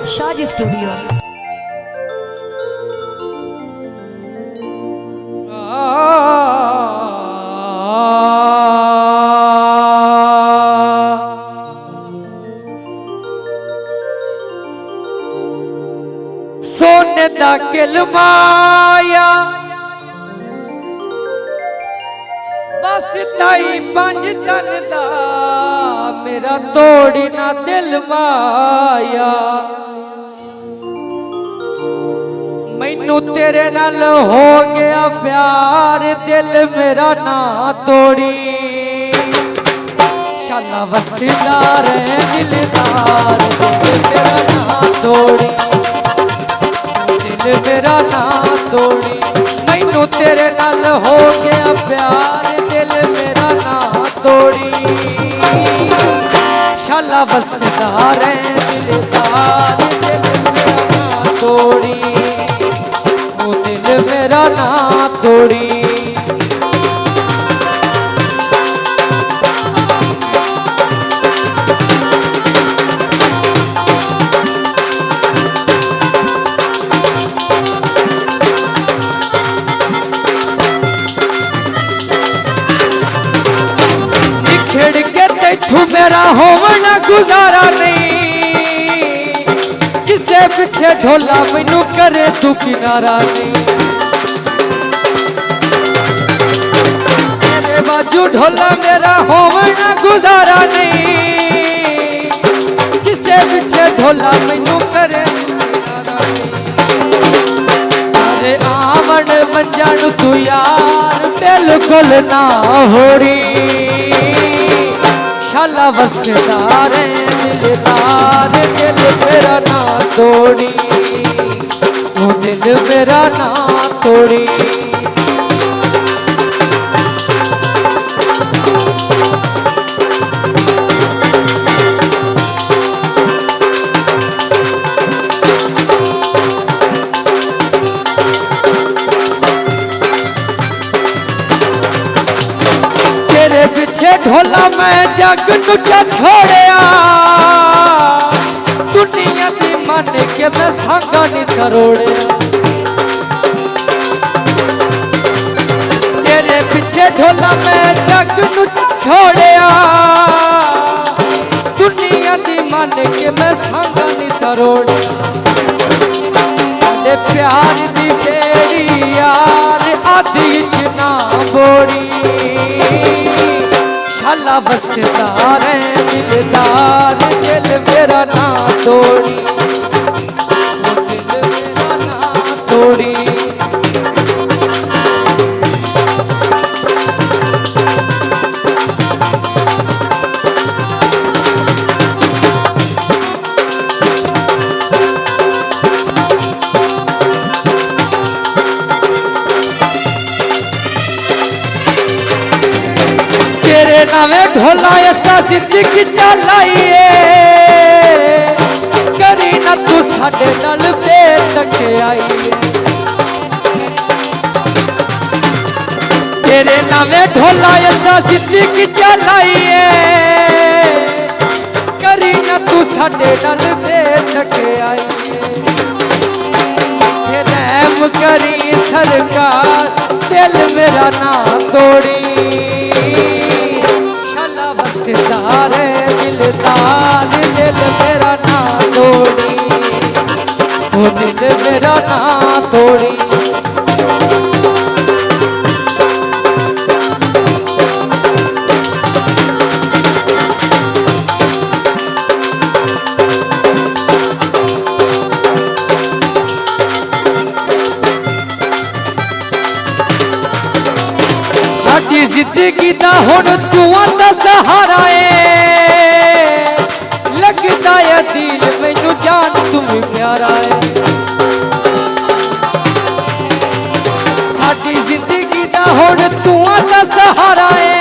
Shaz studio. सोने दा किलमाया बस ताई पंज तन दा मेरा तोड़ी ना दिल माया। मैनू तेरे नाल हो गया प्यार दिल मेरा ना तोड़ी। शाला वसीदार है दिलदार दिल मेरा ना तोड़ी। दिल मेरा ना तोड़ी मैनू तेरे नाल हो गया प्यार दिल मेरा ना तोड़ी। शाला वसदार है दिलदार दिल मेरा ना तोड़ी। वो दिल मेरा ना तोड़ी। तू मेरा होवना गुजारा नहीं किसे पीछे ढोला मैनू करे तू किनारा नहीं। तेरे बाजू ढोला मेरा होवना गुजारा नहीं किसे पीछे ढोला मैनू करे किनारा नहीं। अरे आवन मंजन तू यार बिल्कुल ना होड़ी। शाला वसदार दिलदार दिल मेरा ना तोड़ी। वो दिल मेरा ना तोड़ी। तेरे पीछे ढोला मैं जग नुचा छोड़िया दुनिया दी मन के मैं संगा नहीं करोड़िया। तेरे पीछे ढोला मैं जग नुचा छोड़िया दुनिया दी मन के मैं संगा नहीं करोड़िया। प्यार दी तेरी यार आधी च ना बोड़ी। शाला वसदार है दिलदार दिल मेरा ना तोड़ी। वो दिल मेरा ना तोड़ी। तेरे नावे ढोला ऐसा जिंदगी चलाइए करी ना तू साडे नाल बेतके आईए। तेरे नावे ढोला ऐसा जिंदगी चलाइए करी ना तू साडे नाल बेतके आईए। रहम करी सरकार दिल मेरा ना तोड़ी। वसदार दिलदार दिल मेरा ना तोड़ी। वो दिल मेरा ना तोड़ी। साडी जिंदगी दा हुण तू आंदा सहारा है लगदा है दिल मैनू जान तू प्यारा है। साडी जिंदगी दा हुण तू आंदा सहारा है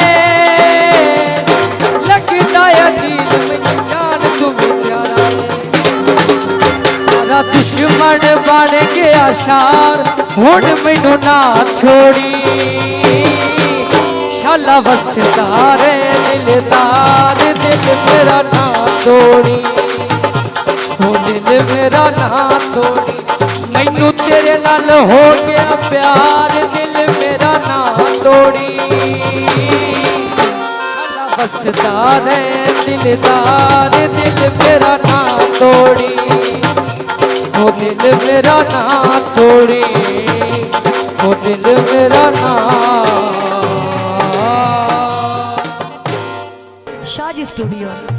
लगदा है दिल मैनू जान तू प्यारा है। सारा दुश्मन बन गया शार हुण मैनू ना छोड़ी। शाला वसदार दिलदार दिल मेरा ना तोड़ी। हो दिल मेरा ना तोड़ी मैनू तेरे नाल हो गया प्यार दिल मेरा ना तोड़ी बसदा रहे दिलदार दिल मेरा ना तोड़ी हो दिल मेरा ना तोड़ी हो दिल मेरा ना शाजी स्टूडियो।